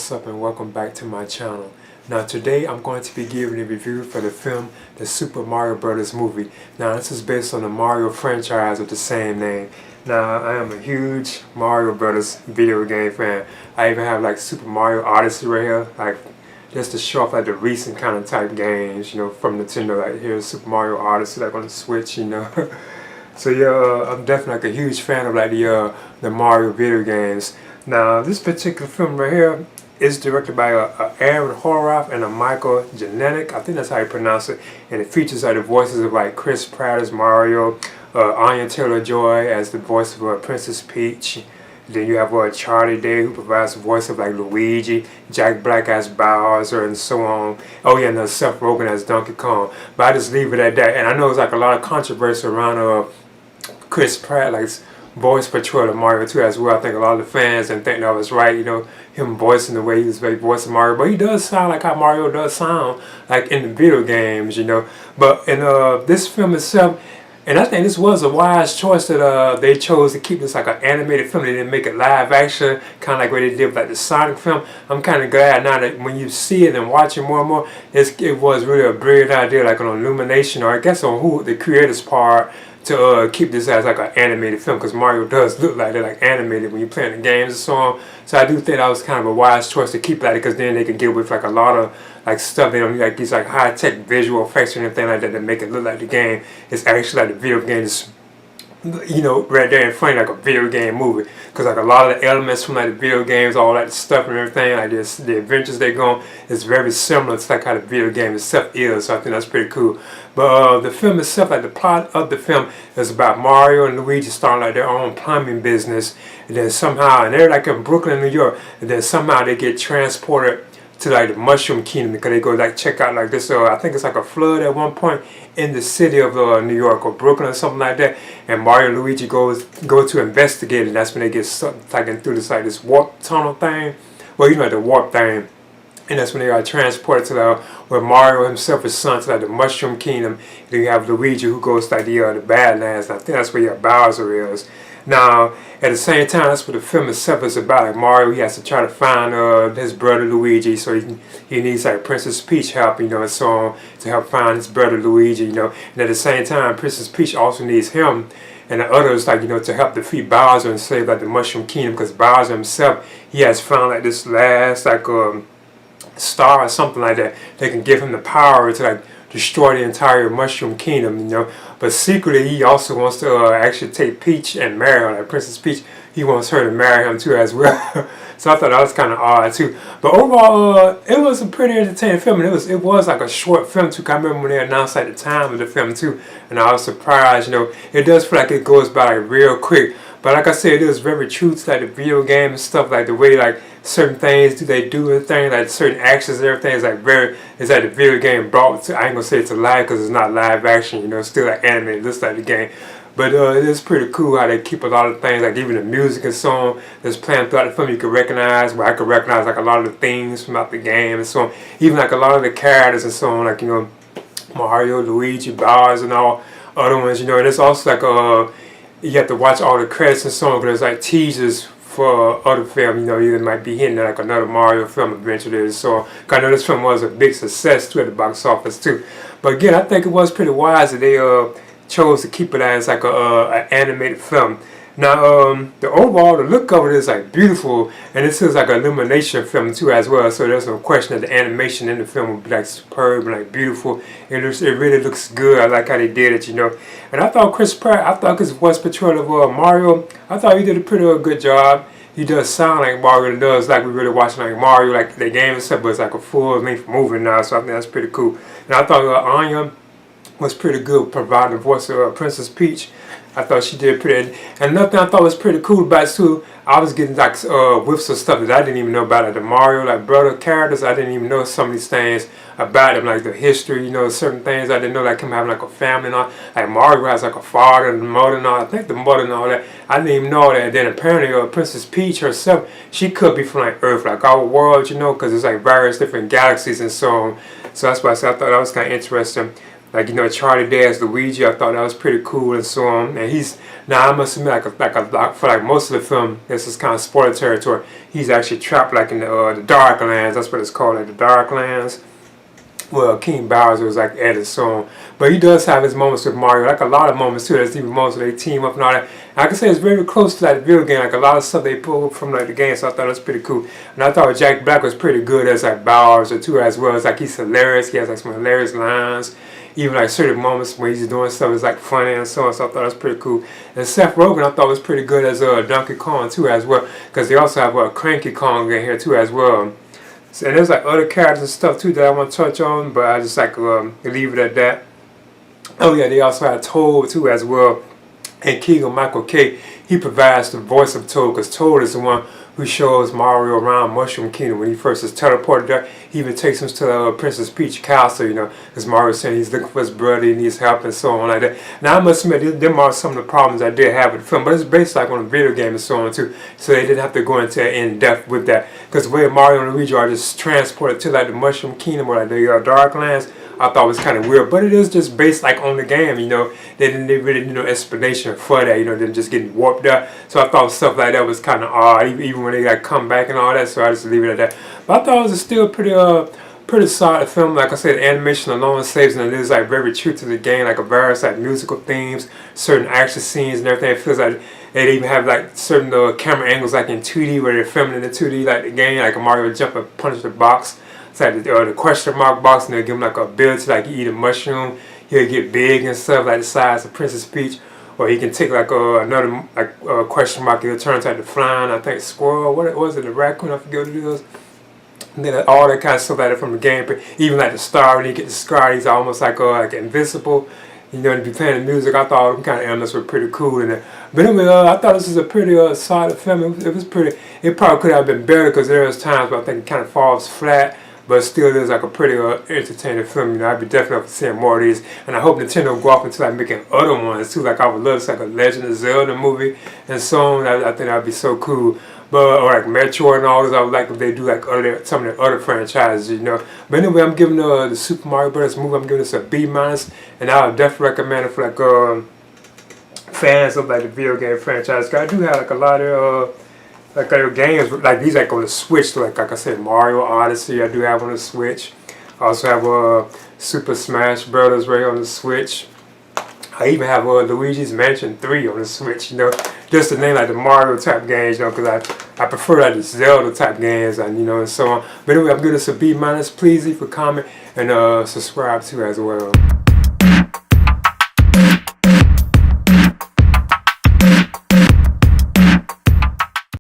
what's up and welcome back to my channel. Now today I'm going to be giving a review for the film The Super Mario Bros. Movie. Now this is based on the Mario franchise of the same name. Now I am a huge Mario Bros. Video game fan. I even have like Super Mario Odyssey right here, like just to show off like the recent kind of type games, you know, from Nintendo. Like here's Super Mario Odyssey, like on the Switch, you know. So yeah, I'm definitely like a huge fan of like the Mario video games. Now this particular film right here is directed by Aaron Horvath and Michael Janetic. I think that's how you pronounce it. And it features like the voices of like Chris Pratt as Mario, Anya Taylor-Joy as the voice of Princess Peach. Then you have Charlie Day, who provides the voice of like Luigi, Jack Black as Bowser, and so on. Oh yeah, and Seth Rogen as Donkey Kong. But I just leave it at that. And I know there's like a lot of controversy around Chris Pratt, like voice portrayal of Mario 2 as well. I think a lot of the fans didn't think that was right, you know, him voicing the way he was voicing Mario. But he does sound like how Mario does sound like in the video games, you know. But in this film itself, and I think this was a wise choice that they chose to keep this like an animated film. They didn't make it live action, kind of like what they did with like the Sonic film. I'm kind of glad now that when you see it and watch it more and more, it was really a brilliant idea, like on Illumination, or I guess on who the creators' part, to keep this as like an animated film, because Mario does look like they're like animated when you're playing the games and so on. So I do think that was kind of a wise choice to keep that, because then they can get with like a lot of like stuff. They don't need like these like high tech visual effects or anything like that that make it look like the game. It's actually like the video game is, you know, right there in front of like a video game movie, because like a lot of the elements from like the video games, all that stuff and everything, like this, the adventures they go on, is very similar to like how the video game itself is. So I think that's pretty cool. But the film itself, like the plot of the film, is about Mario and Luigi starting like their own plumbing business, and then somehow, and they're like in Brooklyn, New York, and then somehow they get transported to like the Mushroom Kingdom, because they go like check out like this. I think it's like a flood at one point in the city of New York or Brooklyn or something like that, and Mario and Luigi go to investigate, and that's when they get sucked like through this like this warp tunnel thing. Well, you know, the warp thing. And that's when they are transported to where Mario himself is sent to like the Mushroom Kingdom. And then you have Luigi, who goes to like the Badlands. And I think that's where your Bowser is. Now, at the same time, that's what the film itself is about. Like Mario, he has to try to find his brother Luigi, so he needs like Princess Peach help, you know, and so on, to help find his brother Luigi, you know. And at the same time, Princess Peach also needs him and the others, like, you know, to help defeat Bowser and save like the Mushroom Kingdom, because Bowser himself, he has found like this last like star or something like that. They can give him the power to like destroy the entire Mushroom Kingdom, you know. But secretly, he also wants to actually take Peach and marry her, like Princess Peach. He wants her to marry him too as well. So I thought that was kind of odd too. But overall, it was a pretty entertaining film, and it was like a short film too. I remember when they announced like the time of the film too, and I was surprised. You know, it does feel like it goes by like real quick. But like I said, it is very true to like the video game and stuff, like the way like certain things they do and things, like certain actions and everything is like it's like the video game brought to, I ain't gonna say it's a live because it's not live action, you know, it's still like animated, it looks like the game. But it is pretty cool how they keep a lot of things, like even the music and so on that's playing throughout the film you can recognize, where I could recognize like a lot of the things from out the game and so on. Even like a lot of the characters and so on, like, you know, Mario, Luigi, Bowser and all other ones, you know. And it's also like you have to watch all the credits and so on, because there's like teasers for other film, you know, either might be hitting like another Mario film eventually. So I know this film was a big success too at the box office too. But again, I think it was pretty wise that they chose to keep it as like an animated film. Now, the look of it is like beautiful, and this is like an Illumination film too as well. So there's no question that the animation in the film will be like superb and like beautiful. It really looks good. I like how they did it, you know. And I thought Chris Pratt, I thought his voice portrayal of Mario, I thought he did a pretty good job. He does sound like Mario. It does like we really watching like Mario, like the game and stuff, but it's like a full-length movie now. So I think that's pretty cool. And I thought Anya was pretty good providing the voice of Princess Peach. I thought she did pretty. And another thing I thought was pretty cool about it too, I was getting like whiffs of stuff that I didn't even know about, like the Mario like brother characters. I didn't even know some of these things about them, like the history, you know, certain things I didn't know, like him having like a family and all. Like Mario has like a father and mother and all. I think the mother and all that. I didn't even know that. And then apparently Princess Peach herself, she could be from like Earth, like our world, you know, because there's like various different galaxies and so on. So that's why I thought that was kind of interesting. Like, you know, Charlie Day as Luigi, I thought that was pretty cool and so on. And he's, now I must admit, for like most of the film, this is kind of spoiler territory. He's actually trapped like in the Darklands, that's what it's called, like the Darklands. Well, King Bowser was like Eddie's song. But he does have his moments with Mario, like a lot of moments too. There's even moments where they team up and all that. And I can say it's very close to like the video game, like a lot of stuff they pulled from like the game, so I thought it was pretty cool. And I thought Jack Black was pretty good as like Bowser too as well. It's like he's hilarious, he has like some hilarious lines. Even like certain moments when he's doing stuff is like funny and so on, so I thought it was pretty cool. And Seth Rogen I thought was pretty good as Donkey Kong too as well, because they also have Cranky Kong in here too as well. So, and there's like other characters and stuff too that I want to touch on, but I just like leave it at that. Oh yeah, they also had Toad too as well. And Keegan-Michael Kay, he provides the voice of Toad, because Toad is the one who shows Mario around Mushroom Kingdom when he first is teleported there. He even takes him to the Princess Peach castle, you know, because Mario's saying he's looking for his brother, he needs help and so on like that. Now I must admit, them are some of the problems I did have with the film, but it's based like on a video game and so on too, so they didn't have to go into in depth with that. Because the way Mario and Luigi are just transported to like the Mushroom Kingdom or like the Darklands, I thought was kind of weird, but it is just based like on the game, you know. They didn't really, you know, explanation for that, you know, them just getting warped up. So I thought stuff like that was kind of odd, even when they like come back and all that. So I just leave it at that. But I thought it was still pretty solid film. Like I said, the animation alone saves, and it is like very true to the game, like a various like musical themes, certain action scenes and everything. It feels like they even have like certain camera angles like in 2D where they're filming in the 2D like the game, like a Mario jump and punch the box. It's like the question mark box, and they'll give him like a ability, like he eat a mushroom, he'll get big and stuff, like the size of Princess Peach. Or he can take like another like question mark, he'll turn into the flying, I think, squirrel, what was it, the raccoon, I forget what it is. And then all that kind of stuff like that from the game. But even like the star, when you get the star, he's almost like invincible. You know, to be playing the music, I thought them kind of elements were pretty cool in there. But anyway, I thought this was a pretty solid film. It was pretty, it probably could have been better, because there was times where I think it kind of falls flat. But still, is like a pretty entertaining film. You know, I'd be definitely up for seeing more of these, and I hope Nintendo go off into like making other ones too. Like I would love to see like a Legend of Zelda movie and so on. I think that'd be so cool. But or like Metroid and all this, I would like if they do like some of the other franchises, you know. But anyway, I'm giving the Super Mario Bros. Movie, I'm giving this a B-, and I would definitely recommend it for like fans of like the video game franchise. Cause I do have like a lot of like games like these like on the Switch, like I said, Mario Odyssey I do have on the Switch. I also have Super Smash Brothers right on the Switch. I even have Luigi's Mansion 3 on the Switch, you know, just to name like the Mario type games, you know, because I prefer like the Zelda type games, and you know, and so on. But anyway, I'm giving this a B-. Please leave a comment and subscribe too as well.